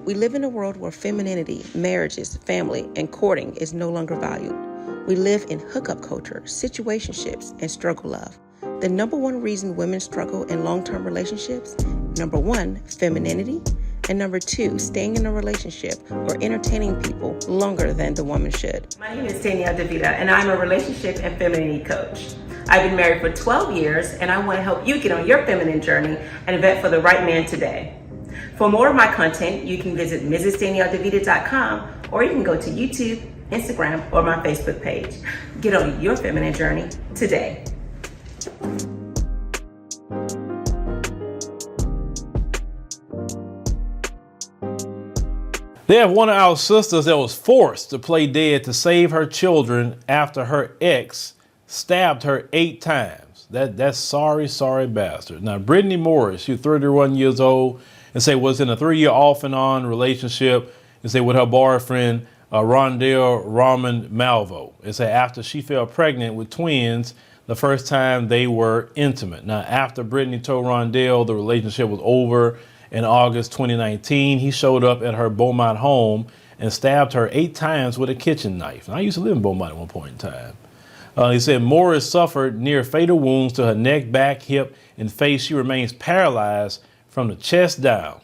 We live in a world where femininity, marriages, family, and courting is no longer valued. We live in hookup culture, situationships, and struggle love. The number one reason women struggle in long-term relationships, number one, femininity, and number two, staying in a relationship or entertaining people longer than the woman should. My name is Danielle DeVita, and I'm a relationship and femininity coach. I've been married for 12 years, and I want to help you get on your feminine journey and vet for the right man today. For more of my content, you can visit mrsdanielledevita.com, or you can go to YouTube, Instagram, or my Facebook page. Get on your feminine journey today. They have one of our sisters that was forced to play dead to save her children after her ex stabbed her 8 times. That's sorry bastard. Now, Brittany Morris, she's 31 years old, and say was in a 3-year off and on relationship, and say with her boyfriend, Rondell Raman Malvo. And say after she fell pregnant with twins the first time they were intimate. Now, after Brittany told Rondell the relationship was over, in August 2019, he showed up at her Beaumont home and stabbed her 8 times with a kitchen knife. And I used to live in Beaumont at one point in time. He said Morris suffered near fatal wounds to her neck, back, hip, and face. She remains paralyzed from the chest down.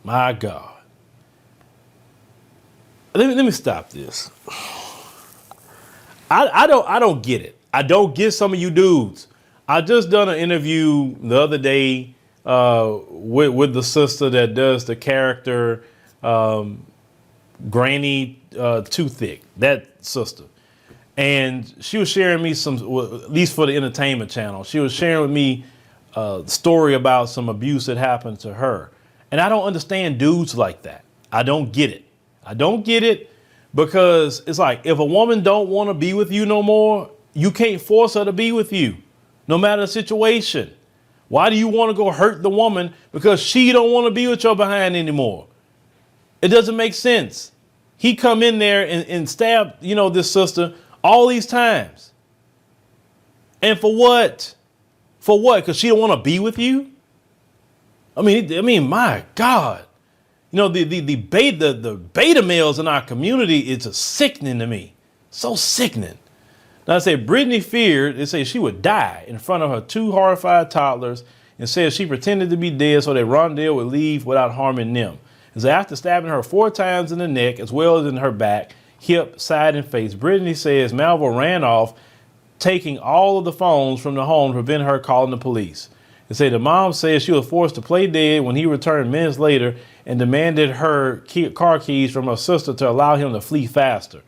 My God. Let me stop this. I don't get it. I don't get some of you dudes. I just done an interview the other day with the sister that does the character Granny Too Thick, that sister. And she was sharing me some, well, at least for the entertainment channel, she was sharing with me a story about some abuse that happened to her. And I don't understand dudes like that. I don't get it. I don't get it because it's like if a woman don't want to be with you no more, you can't force her to be with you, no matter the situation. Why do you want to go hurt the woman because she don't want to be with your behind anymore? It doesn't make sense. He come in there and stab, this sister all these times. And for what? For what? Because she don't want to be with you? I mean, my God. The beta males in our community, it's just sickening to me. So sickening. Now, I say Brittany feared, they say she would die in front of her 2 horrified toddlers and said she pretended to be dead so that Rondell would leave without harming them. And so after stabbing her 4 times in the neck, as well as in her back, hip, side, and face, Brittany says Malvo ran off, taking all of the phones from the home to prevent her calling the police. They say the mom says she was forced to play dead when he returned minutes later and demanded her car keys from her sister to allow him to flee faster.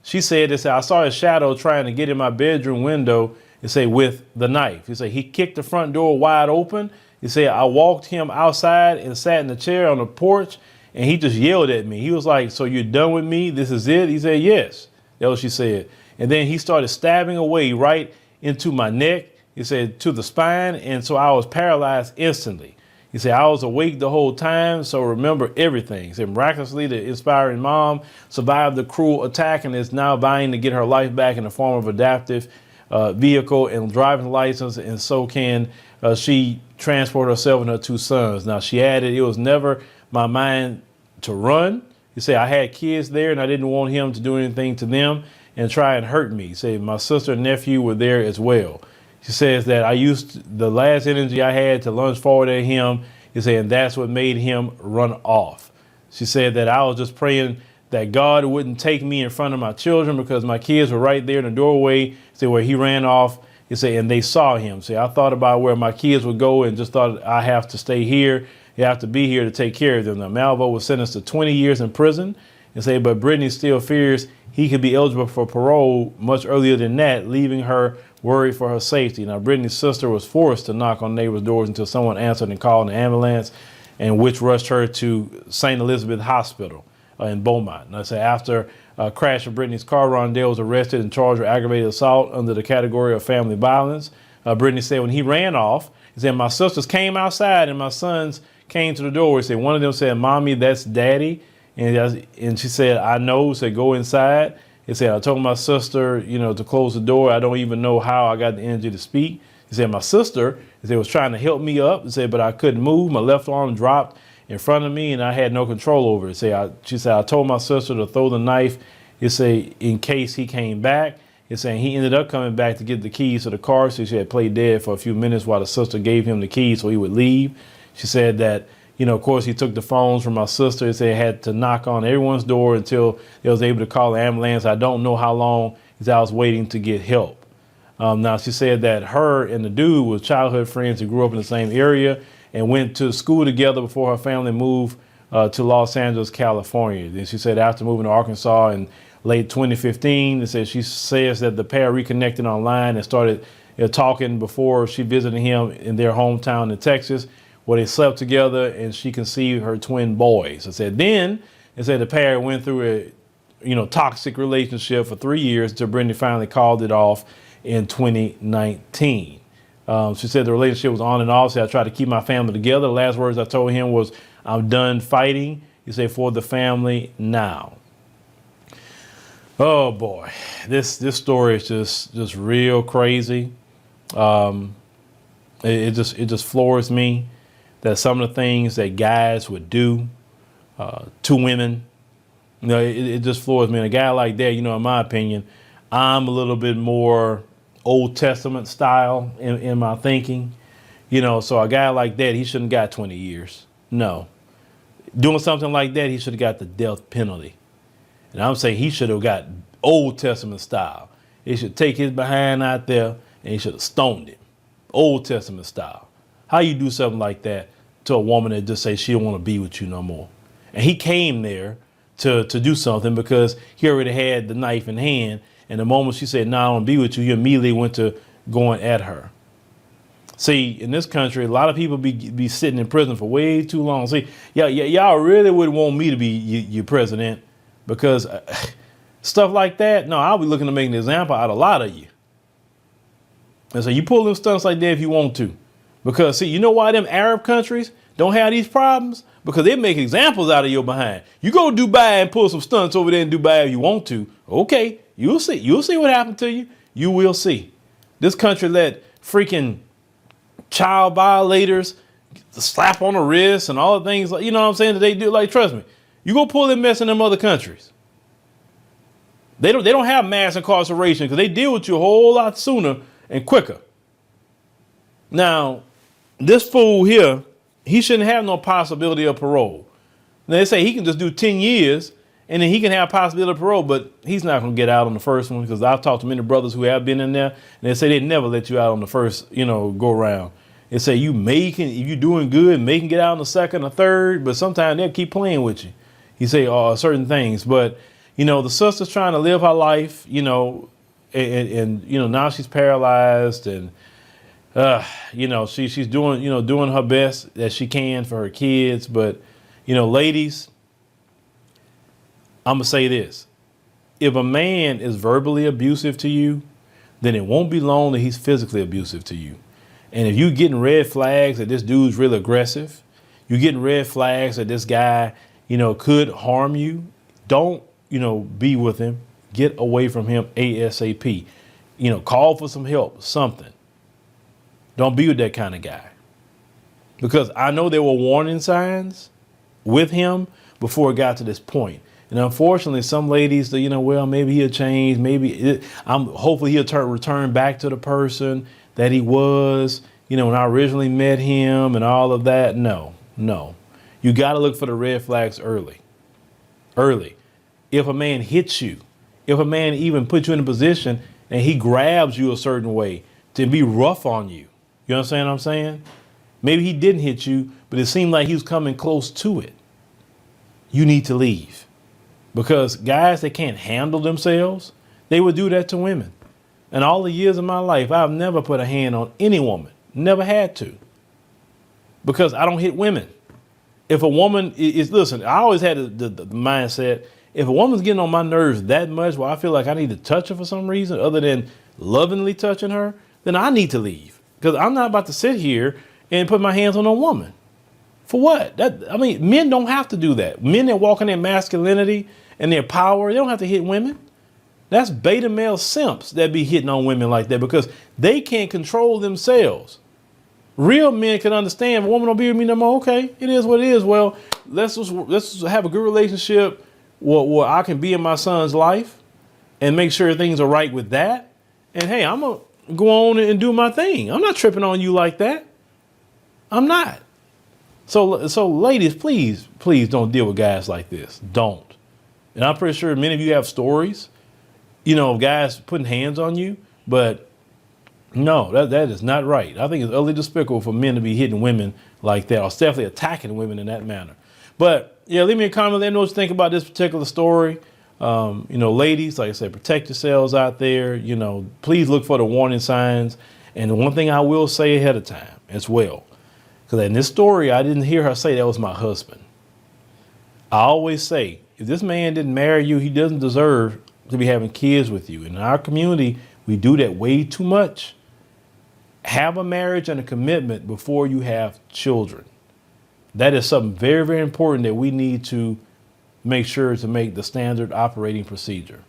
She said, I saw his shadow trying to get in my bedroom window, with the knife. He kicked the front door wide open. I walked him outside and sat in the chair on the porch, and he just yelled at me. He was like, so you're done with me? This is it? He said, yes. That's what she said. And then he started stabbing away right into my neck. He said, to the spine, and so I was paralyzed instantly. He said, I was awake the whole time, so remember everything. He said, miraculously, the inspiring mom survived the cruel attack and is now vying to get her life back in the form of adaptive vehicle and driving license, and so can she transport herself and her 2 sons. Now, she added, it was never my mind to run. He said, I had kids there, and I didn't want him to do anything to them and try and hurt me. He said, my sister and nephew were there as well. She says that I used the last energy I had to lunge forward at him. He said, and that's what made him run off. She said that I was just praying that God wouldn't take me in front of my children because my kids were right there in the doorway. Said where he ran off. He said, and they saw him. See, I thought about where my kids would go and just thought I have to stay here. You have to be here to take care of them. Now, Malvo was sentenced to 20 years in prison. And say, but Brittany still fears he could be eligible for parole much earlier than that, leaving her worried for her safety. Now, Brittany's sister was forced to knock on neighbors' doors until someone answered and called an ambulance, and which rushed her to St. Elizabeth Hospital in Beaumont. Now, say after a crash of Brittany's car, Rondell was arrested and charged with aggravated assault under the category of family violence. Brittany said when he ran off, he said, my sisters came outside and my sons came to the door. He said, one of them said, Mommy, that's Daddy. And she said, I know. Said, go inside. He said, I told my sister, to close the door. I don't even know how I got the energy to speak. He said, my sister, he said, was trying to help me up. He said, but I couldn't move. My left arm dropped in front of me, and I had no control over it. She said, I told my sister to throw the knife, in case he came back. He ended up coming back to get the keys to the car. So she had played dead for a few minutes while the sister gave him the keys so he would leave. She said that, of course, he took the phones from my sister. He said he had to knock on everyone's door until they was able to call the ambulance. I don't know how long I was waiting to get help. Now, she said that her and the dude was childhood friends who grew up in the same area and went to school together before her family moved to Los Angeles, California. Then she said after moving to Arkansas in late 2015, she says that the pair reconnected online and started talking before she visited him in their hometown in Texas, where they slept together and she conceived her twin boys. Then the pair went through a toxic relationship for 3 years until Brittany finally called it off in 2019. She said the relationship was on and off. I tried to keep my family together. The last words I told him was, I'm done fighting. For the family now. Oh boy, this story is just real crazy. It just floors me that some of the things that guys would do to women, it just floors me. And a guy like that, in my opinion, I'm a little bit more Old Testament style in my thinking, so a guy like that, he shouldn't got 20 years. No, doing something like that, he should have got the death penalty. And I'm saying he should have got Old Testament style. He should take his behind out there and he should have stoned him. Old Testament style. How you do something like that to a woman that just says she don't want to be with you no more? And he came there to do something because he already had the knife in hand. And the moment she said, no, I don't want to be with you, he immediately went to going at her. See, in this country, a lot of people be sitting in prison for way too long. See, y'all really would want me to be your president because stuff like that. No, I'll be looking to make an example out of a lot of you. And so you pull them stunts like that if you want to. Because, see, you know why them Arab countries don't have these problems? Because they make examples out of your behind. You go to Dubai and pull some stunts over there in Dubai if you want to. Okay, you'll see. You'll see what happened to you. You will see. This country let freaking child violators slap on the wrist and all the things, like, you know what I'm saying, that they do. Like, trust me, you go pull that mess in them other countries. They don't have mass incarceration because they deal with you a whole lot sooner and quicker. Now, this fool here, he shouldn't have no possibility of parole. Now, they say he can just do 10 years and then he can have possibility of parole, but he's not going to get out on the first one because I've talked to many brothers who have been in there and they say they never let you out on the first, go around. They say if you're doing good, may can get out on the second or third, but sometimes they'll keep playing with you. He say certain things, but the sister's trying to live her life, and now she's paralyzed and, she's doing her best that she can for her kids. But, ladies, I'm going to say this. If a man is verbally abusive to you, then it won't be long that he's physically abusive to you. And if you're getting red flags that this dude's really aggressive, you're getting red flags that this guy, could harm you, don't, be with him. Get away from him ASAP. Call for some help, something. Don't be with that kind of guy. Because I know there were warning signs with him before it got to this point. And unfortunately, some ladies, maybe he'll change. Hopefully he'll return back to the person that he was, when I originally met him and all of that. No. You got to look for the red flags early. If a man hits you, if a man even puts you in a position and he grabs you a certain way to be rough on you, you understand what I'm saying? Maybe he didn't hit you, but it seemed like he was coming close to it. You need to leave. Because guys that can't handle themselves, they would do that to women. In all the years of my life, I've never put a hand on any woman. Never had to. Because I don't hit women. If a woman listen, I always had the mindset, if a woman's getting on my nerves that much where I feel like I need to touch her for some reason other than lovingly touching her, then I need to leave. Because I'm not about to sit here and put my hands on a woman. For what? Men don't have to do that. Men that walk in their masculinity and their power, they don't have to hit women. That's beta male simps that be hitting on women like that because they can't control themselves. Real men can understand, a woman don't be with me no more. Okay, it is what it is. Well, let's just have a good relationship where I can be in my son's life and make sure things are right with that. And hey, I'm going to go on and do my thing. I'm not tripping on you like that. I'm not. So ladies, please don't deal with guys like this. Don't. And I'm pretty sure many of you have stories, of guys putting hands on you, but no, that is not right. I think it's utterly despicable for men to be hitting women like that, or definitely attacking women in that manner. But yeah, leave me a comment. Let me know what you think about this particular story. Ladies, like I said, protect yourselves out there. Please look for the warning signs. And the one thing I will say ahead of time as well, because in this story, I didn't hear her say that was my husband. I always say, if this man didn't marry you, he doesn't deserve to be having kids with you. In our community, we do that way too much. Have a marriage and a commitment before you have children. That is something very, very important that we need to make sure to make the standard operating procedure.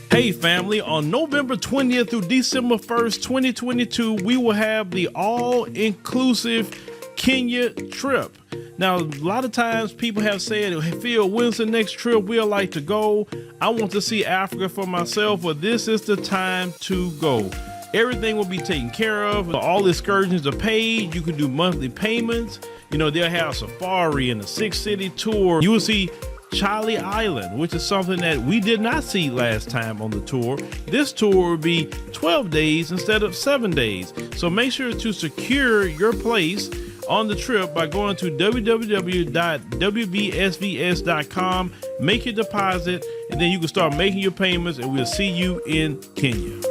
Hey family, on November 20th through December 1st, 2022, we will have the all-inclusive Kenya trip. Now, a lot of times people have said, hey, Phil, when's the next trip we'd like to go? I want to see Africa for myself, but this is the time to go. Everything will be taken care of. All excursions are paid. You can do monthly payments. They'll have safari and a 6-city tour. You will see Charlie Island, which is something that we did not see last time on the tour. This tour will be 12 days instead of 7 days. So make sure to secure your place on the trip by going to www.wbsvs.com, make your deposit, and then you can start making your payments, and we'll see you in Kenya.